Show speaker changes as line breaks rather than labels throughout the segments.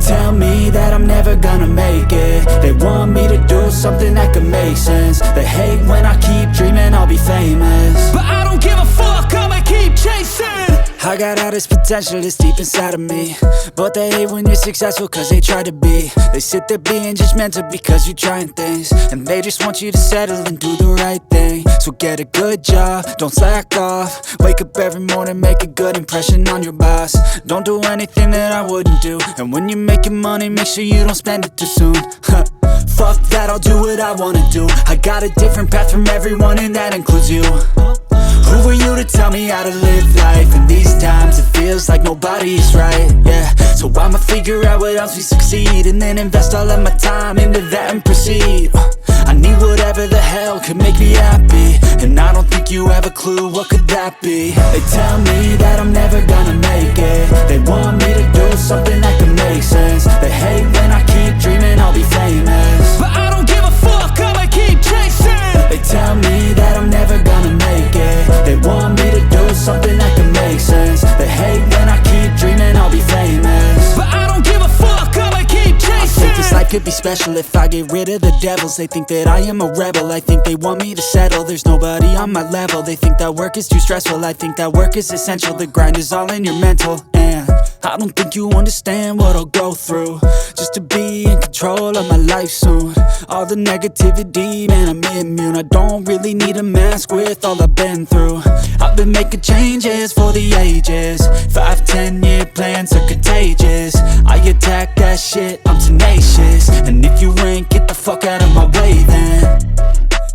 tell me that I'm never gonna make it. They want me to do something that could make sense. They hate when I keep dreaming I'll be famous,
but I don't give a fuck, I'ma keep chasing.
I got all this potential that's deep inside of me, but they hate when you're successful cause they try to be. They sit there being judgmental because you're trying things, and they just want you to settle and do the right thing. So get a good job, don't slack off. Wake up every morning, make a good impression on your boss. Don't do anything that I wouldn't do, and when you're making money, make sure you don't spend it too soon. Fuck that, I'll do what I wanna do. I got a different path from everyone, and that includes you. Who are you to tell me how to live life? In these times it feels like nobody's right, yeah. So I'ma figure out what else we succeed, and then invest all of my time into that and proceed. I need whatever the hell could make me happy, and I don't think you have a clue what could that be. They tell me that I'm never gonna make it. They want me to do something that could make sense. They hate when I keep dreaming I'll be famous,
but I don't give a fuck, I'ma keep chasing.
They tell me that I'm never gonna make it. They want me to do something that can make sense. They hate when I keep dreaming I'll be famous,
but I don't give a fuck, I'ma keep chasing.
I think this life could be special if I get rid of the devils. They think that I am a rebel, I think they want me to settle. There's nobody on my level. They think that work is too stressful, I think that work is essential. The grind is all in your mental, and I don't think you understand what I'll go through just to be in control of my life soon. All the negativity, man, I'm immune. I don't really need a mask with all I've been through. I've been making changes for the ages. 5-10 year plans are contagious. I attack that shit, I'm tenacious. And if you ain't, get the fuck out of my way then.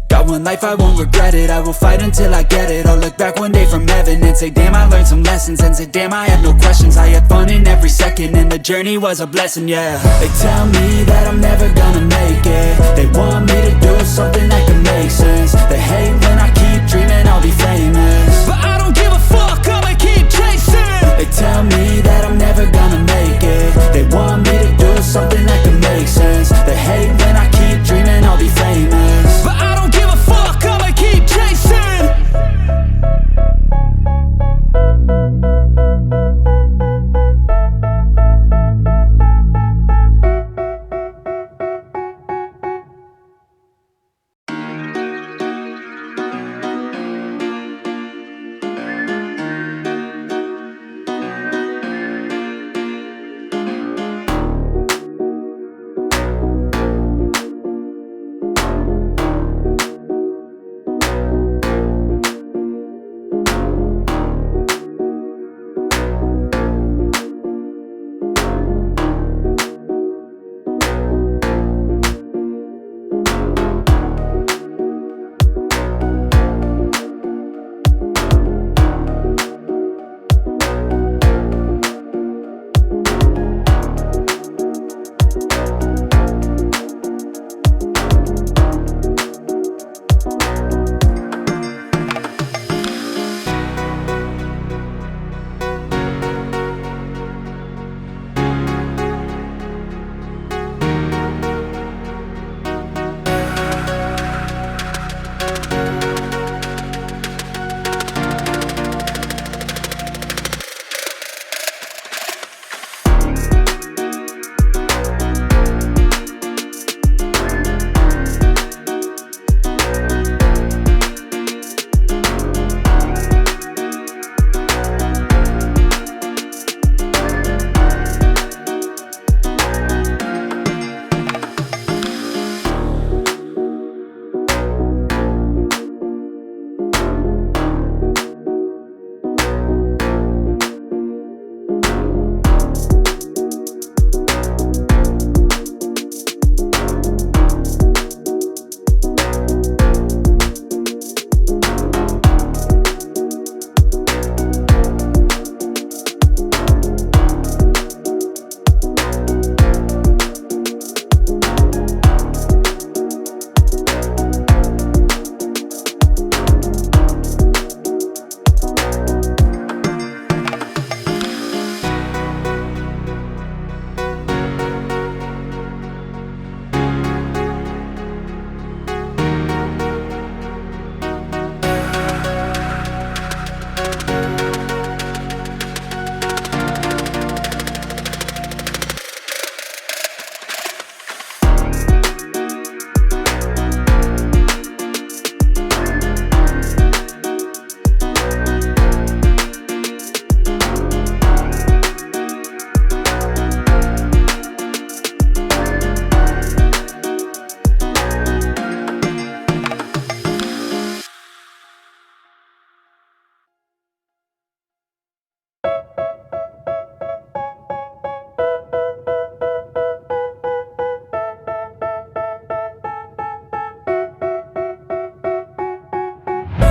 Got one life, I won't regret it. I will fight until I get it. I'll look back one day from heaven and say, damn, I learned some lessons. And say, damn, I had no questions. I had fun in every second, and the journey was a blessing, yeah. They tell me that I'm never gonna make it. They want me to do something that can make sense. They hate when I keep dreaming I'll be famous,
but I don't give a fuck, I'ma keep chasing.
They tell me that I'm never gonna make it. They want me to do something that can make sense. They hate when I keep dreaming I'll be famous,
but I don't give a fuck, I'ma keep chasing.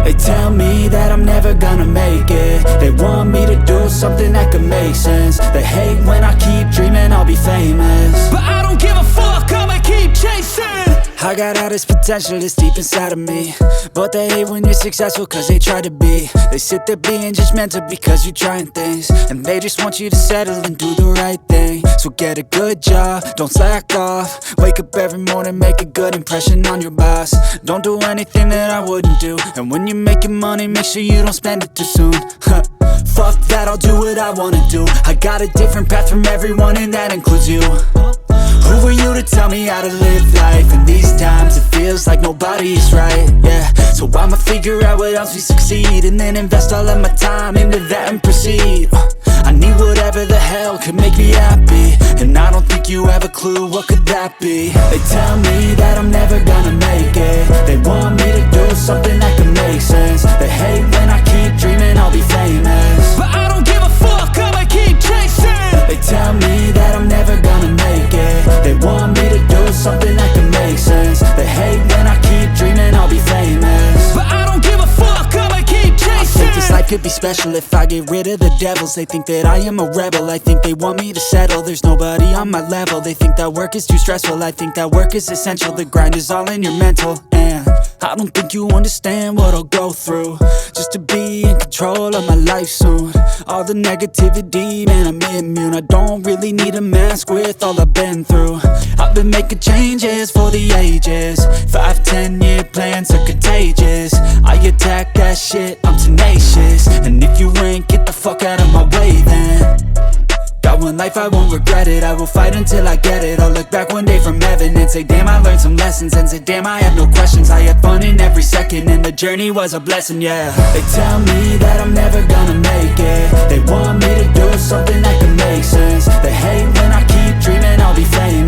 They tell me that I'm never gonna make it. They want me to do something that could make sense. They hate when I keep dreaming I'll be famous,
but I don't give a fuck, I'ma keep chasing.
I got all this potential that's deep inside of me, but they hate when you're successful cause they try to be. They sit there being judgmental because you're trying things, and they just want you to settle and do the right thing. So get a good job, don't slack off. Wake up every morning, make a good impression on your boss. Don't do anything that I wouldn't do, and when you're making money, make sure you don't spend it too soon. Fuck that, I'll do what I wanna do. I got a different path from everyone and that includes you. Who are you to tell me how to live life? In these times it feels like nobody's right, yeah. So I'ma figure out what else we succeed, and then invest all of my time into that and proceed. I need whatever the hell could make me happy, and I don't think you have a clue what could that be. They tell me that I'm never gonna make it. They want me to do something that could make sense. They hate when I keep dreaming I'll be famous,
but I don't give a fuck, I'ma keep chasing.
They tell me that I'm never gonna make it. They want me to do something that can make sense. They hate when I keep dreaming I'll be famous,
but I don't give a fuck, I'ma keep chasing.
I think this life could be special if I get rid of the devils. They think that I am a rebel, I think they want me to settle. There's nobody on my level. They think that work is too stressful, I think that work is essential. The grind is all in your mental, and I don't think you understand what I'll go through just to be in control of my life soon. All the negativity, man, I'm immune. I don't really need a mask with all I've been through. I've been making changes for the ages. 5-10 year plans are contagious. I attack that shit, I'm tenacious. And if you ain't, get the fuck out of my way then. Got one life, I won't regret it. I will fight until I get it. I'll look back one day from heaven and say damn, I learned some lessons. And say damn, I have no questions. I had fun in every second, and the journey was a blessing, yeah. They tell me that I'm never gonna make it. They want me to do something that can make sense. They hate when I keep dreaming I'll be famous,